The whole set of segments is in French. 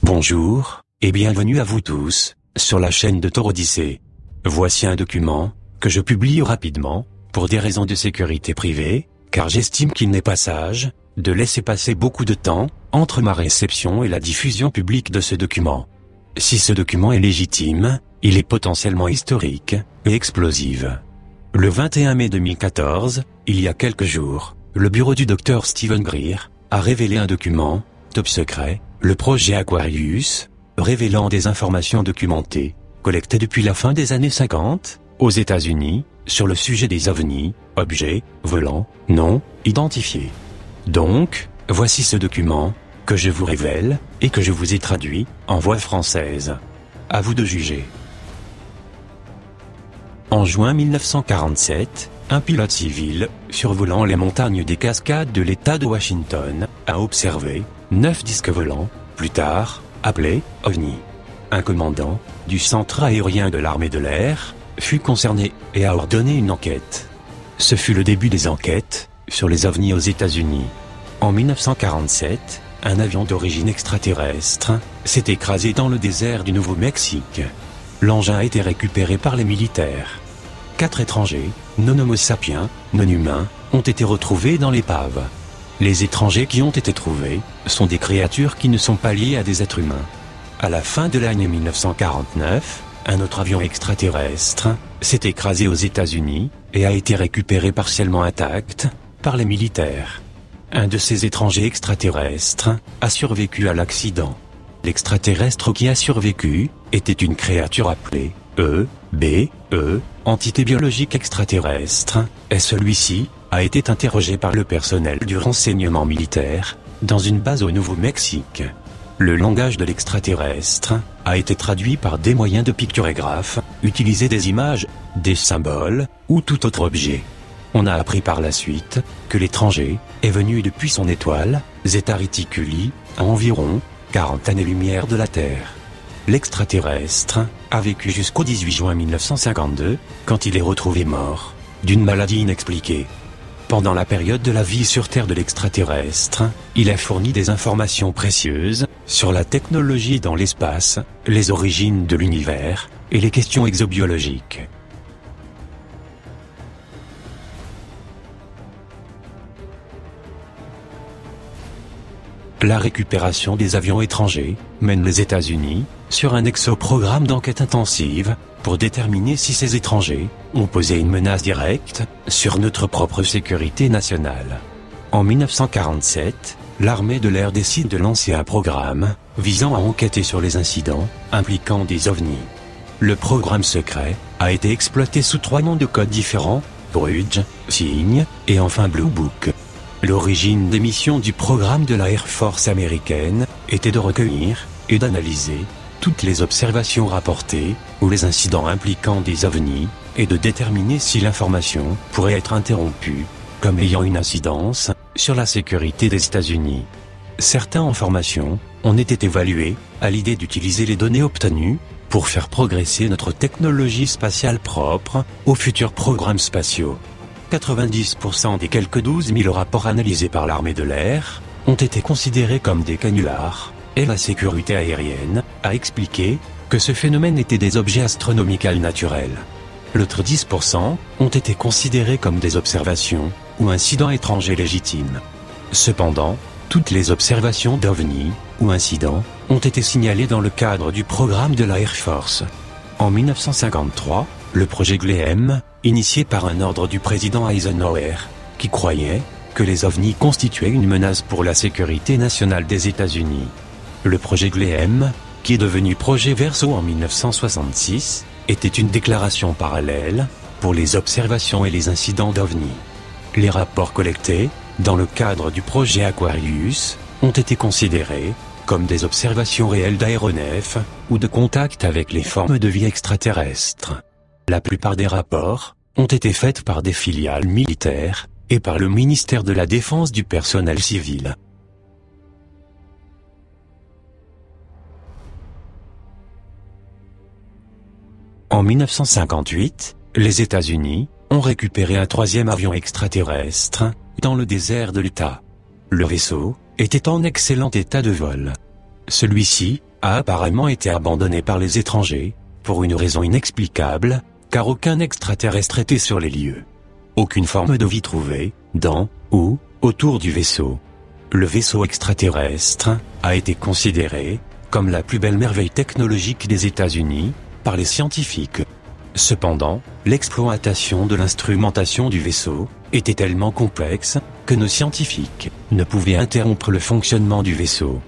Bonjour, et bienvenue à vous tous, sur la chaîne de Tor Odyssée. Voici un document, que je publie rapidement, pour des raisons de sécurité privée, car j'estime qu'il n'est pas sage, de laisser passer beaucoup de temps, entre ma réception et la diffusion publique de ce document. Si ce document est légitime, il est potentiellement historique, et explosif. Le 21 mai 2014, il y a quelques jours, le bureau du Dr Steven Greer a révélé un document, top secret, le projet Aquarius, révélant des informations documentées, collectées depuis la fin des années 50, aux États-Unis, sur le sujet des ovnis, objets volants non identifiés. Donc, voici ce document, que je vous révèle, et que je vous ai traduit, en voix française. À vous de juger. En juin 1947, un pilote civil, survolant les montagnes des Cascades de l'État de Washington, a observé 9 disques volants, plus tard, appelés OVNI. Un commandant, du centre aérien de l'armée de l'air, fut concerné, et a ordonné une enquête. Ce fut le début des enquêtes, sur les OVNI aux États-Unis. En 1947, un avion d'origine extraterrestre, s'est écrasé dans le désert du Nouveau-Mexique. L'engin a été récupéré par les militaires. 4 étrangers, non homo sapiens, non humains, ont été retrouvés dans l'épave. Les étrangers qui ont été trouvés, sont des créatures qui ne sont pas liées à des êtres humains. À la fin de l'année 1949, un autre avion extraterrestre, s'est écrasé aux États-Unis, et a été récupéré partiellement intact, par les militaires. Un de ces étrangers extraterrestres, a survécu à l'accident. L'extraterrestre qui a survécu, était une créature appelée entité biologique extraterrestre, et celui-ci a été interrogé par le personnel du renseignement militaire, dans une base au Nouveau-Mexique. Le langage de l'extraterrestre a été traduit par des moyens de pictographe, utiliser des images, des symboles, ou tout autre objet. On a appris par la suite, que l'étranger est venu depuis son étoile, Zeta Reticuli, à environ 40 années-lumière de la Terre. L'extraterrestre a vécu jusqu'au 18 juin 1952, quand il est retrouvé mort, d'une maladie inexpliquée. Pendant la période de la vie sur Terre de l'extraterrestre, il a fourni des informations précieuses, sur la technologie dans l'espace, les origines de l'univers, et les questions exobiologiques. La récupération des avions étrangers mène les États-Unis sur un exoprogramme d'enquête intensive pour déterminer si ces étrangers ont posé une menace directe sur notre propre sécurité nationale. En 1947, l'armée de l'air décide de lancer un programme visant à enquêter sur les incidents impliquant des ovnis. Le programme secret a été exploité sous 3 noms de code différents, Bridge, Cygne et enfin Blue Book. L'origine des missions du programme de la Air Force américaine était de recueillir et d'analyser toutes les observations rapportées ou les incidents impliquant des ovnis et de déterminer si l'information pourrait être interrompue comme ayant une incidence sur la sécurité des États-Unis. Certaines informations ont été évaluées à l'idée d'utiliser les données obtenues pour faire progresser notre technologie spatiale propre aux futurs programmes spatiaux. 90% des quelques 12 000 rapports analysés par l'armée de l'air ont été considérés comme des canulars, et la sécurité aérienne a expliqué que ce phénomène était des objets astronomiques naturels. L'autre 10% ont été considérés comme des observations ou incidents étrangers légitimes. Cependant, toutes les observations d'OVNI ou incidents ont été signalées dans le cadre du programme de la Air Force. En 1953, le projet GLEM, initié par un ordre du président Eisenhower, qui croyait que les ovnis constituaient une menace pour la sécurité nationale des États-Unis. Le projet GLEM, qui est devenu projet Verseau en 1966, était une déclaration parallèle pour les observations et les incidents d'ovnis. Les rapports collectés, dans le cadre du projet Aquarius, ont été considérés comme des observations réelles d'aéronefs ou de contact avec les formes de vie extraterrestres. La plupart des rapports ont été faits par des filiales militaires et par le ministère de la Défense du personnel civil. En 1958, les États-Unis ont récupéré un 3e avion extraterrestre dans le désert de l'Utah. Le vaisseau était en excellent état de vol. Celui-ci a apparemment été abandonnée par les étrangers, pour une raison inexplicable, car aucun extraterrestre était sur les lieux. Aucune forme de vie trouvée, dans, ou, autour du vaisseau. Le vaisseau extraterrestre a été considéré comme la plus belle merveille technologique des États-Unis par les scientifiques. Cependant, l'exploitation de l'instrumentation du vaisseau était tellement complexe que nos scientifiques ne pouvaient interrompre le fonctionnement du vaisseau.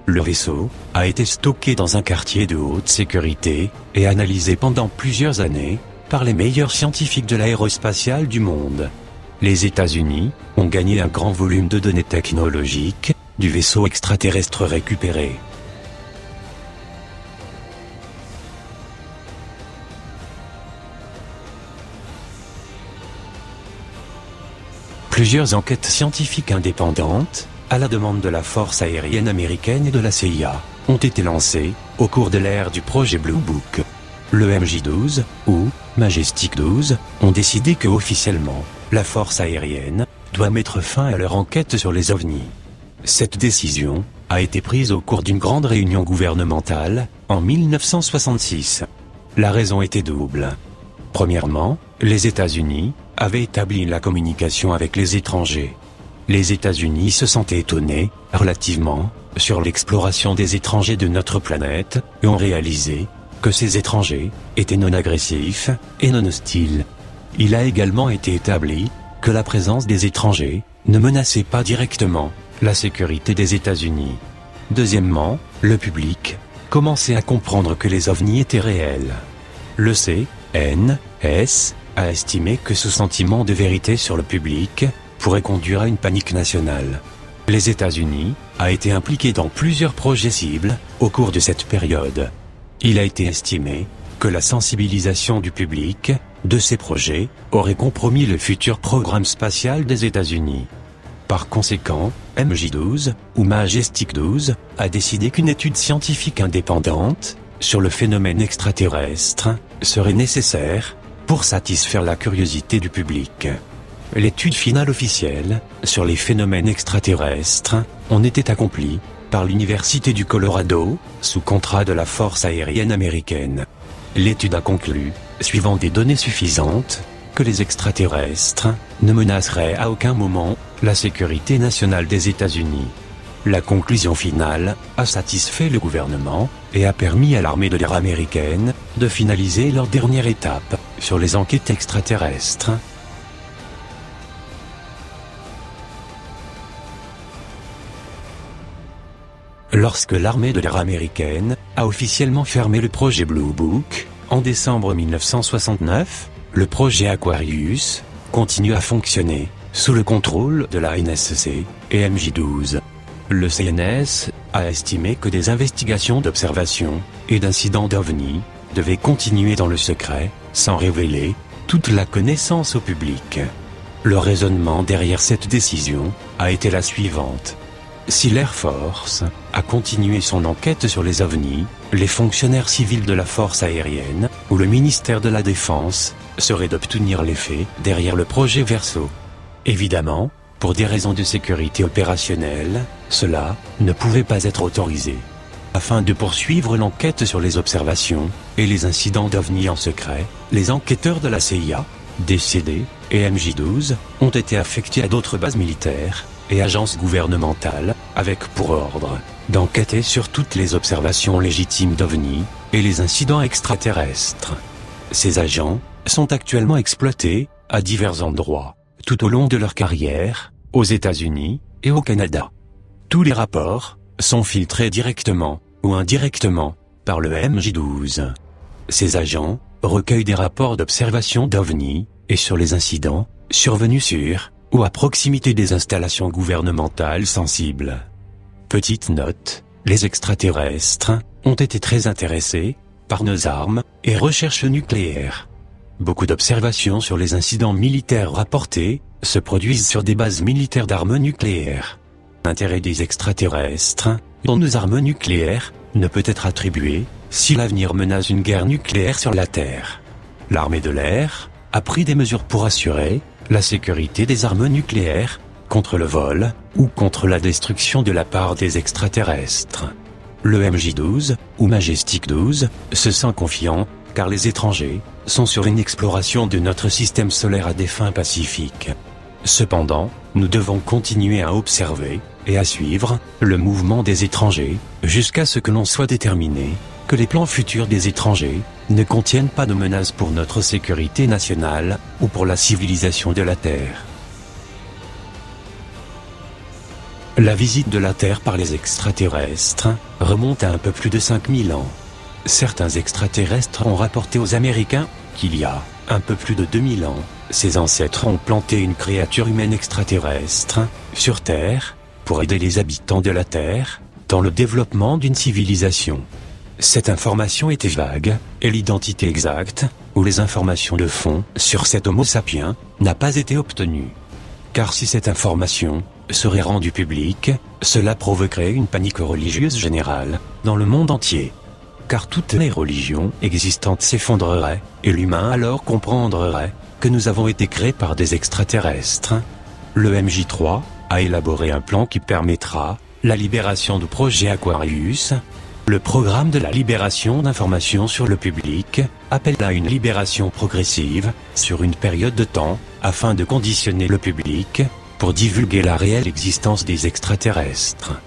Le vaisseau a été stocké dans un quartier de haute sécurité et analysé pendant plusieurs années par les meilleurs scientifiques de l'aérospatiale du monde. Les États-Unis ont gagné un grand volume de données technologiques du vaisseau extraterrestre récupéré. Plusieurs enquêtes scientifiques indépendantes, à la demande de la force aérienne américaine et de la CIA, ont été lancées au cours de l'ère du projet Blue Book. Le MJ-12, ou Majestic 12, ont décidé que officiellement, la force aérienne doit mettre fin à leur enquête sur les ovnis. Cette décision a été prise au cours d'une grande réunion gouvernementale, en 1966. La raison était double. Premièrement, les États-Unis avaient établi la communication avec les étrangers. Les États-Unis se sentaient étonnés, relativement, sur l'exploration des étrangers de notre planète, et ont réalisé que ces étrangers étaient non agressifs et non hostiles. Il a également été établi que la présence des étrangers ne menaçait pas directement la sécurité des États-Unis. Deuxièmement, le public commençait à comprendre que les ovnis étaient réels. Le CNS a estimé que ce sentiment de vérité sur le public pourrait conduire à une panique nationale. Les États-Unis a été impliqué dans plusieurs projets cibles au cours de cette période. Il a été estimé que la sensibilisation du public de ces projets aurait compromis le futur programme spatial des États-Unis. Par conséquent, MJ-12, ou Majestic 12, a décidé qu'une étude scientifique indépendante sur le phénomène extraterrestre serait nécessaire pour satisfaire la curiosité du public. L'étude finale officielle sur les phénomènes extraterrestres en était accomplie par l'Université du Colorado, sous contrat de la force aérienne américaine. L'étude a conclu, suivant des données suffisantes, que les extraterrestres ne menaceraient à aucun moment la sécurité nationale des États-Unis. La conclusion finale a satisfait le gouvernement et a permis à l'armée de l'air américaine de finaliser leur dernière étape sur les enquêtes extraterrestres. Lorsque l'armée de l'air américaine a officiellement fermé le projet Blue Book, en décembre 1969, le projet Aquarius continue à fonctionner sous le contrôle de la NSC et MJ-12. Le CNS a estimé que des investigations d'observation et d'incidents d'OVNI devaient continuer dans le secret, sans révéler toute la connaissance au public. Le raisonnement derrière cette décision a été la suivante. Si l'Air Force a continué son enquête sur les ovnis, les fonctionnaires civils de la force aérienne ou le ministère de la Défense seraient d'obtenir les faits derrière le projet Verseau. Évidemment, pour des raisons de sécurité opérationnelle, cela ne pouvait pas être autorisé. Afin de poursuivre l'enquête sur les observations et les incidents d'OVNI en secret, les enquêteurs de la CIA, DCD et MJ-12 ont été affectés à d'autres bases militaires et agences gouvernementales, avec pour ordre d'enquêter sur toutes les observations légitimes d'OVNI et les incidents extraterrestres. Ces agents sont actuellement exploités à divers endroits, tout au long de leur carrière, aux États-Unis et au Canada. Tous les rapports sont filtrés directement ou indirectement par le MJ-12. Ces agents recueillent des rapports d'observation d'OVNI et sur les incidents survenus sur ou à proximité des installations gouvernementales sensibles. Petite note, les extraterrestres ont été très intéressés par nos armes et recherches nucléaires. Beaucoup d'observations sur les incidents militaires rapportés se produisent sur des bases militaires d'armes nucléaires. L'intérêt des extraterrestres dans nos armes nucléaires ne peut être attribué si l'avenir menace une guerre nucléaire sur la Terre. L'armée de l'air a pris des mesures pour assurer la sécurité des armes nucléaires contre le vol ou contre la destruction de la part des extraterrestres. Le MJ-12, ou Majestic 12, se sent confiant, car les étrangers sont sur une exploration de notre système solaire à des fins pacifiques. Cependant, nous devons continuer à observer et à suivre le mouvement des étrangers, jusqu'à ce que l'on soit déterminé que les plans futurs des étrangers ne contiennent pas de menaces pour notre sécurité nationale ou pour la civilisation de la Terre. La visite de la Terre par les extraterrestres remonte à un peu plus de 5000 ans. Certains extraterrestres ont rapporté aux Américains qu'il y a un peu plus de 2000 ans, ses ancêtres ont planté une créature humaine extraterrestre sur Terre pour aider les habitants de la Terre dans le développement d'une civilisation. Cette information était vague, et l'identité exacte, ou les informations de fond sur cet Homo sapiens, n'a pas été obtenue. Car si cette information serait rendue publique, cela provoquerait une panique religieuse générale dans le monde entier. Car toutes les religions existantes s'effondreraient, et l'humain alors comprendrait que nous avons été créés par des extraterrestres. Le MJ3 a élaboré un plan qui permettra la libération du projet Aquarius. Le programme de la libération d'informations sur le public appelle à une libération progressive sur une période de temps afin de conditionner le public pour divulguer la réelle existence des extraterrestres.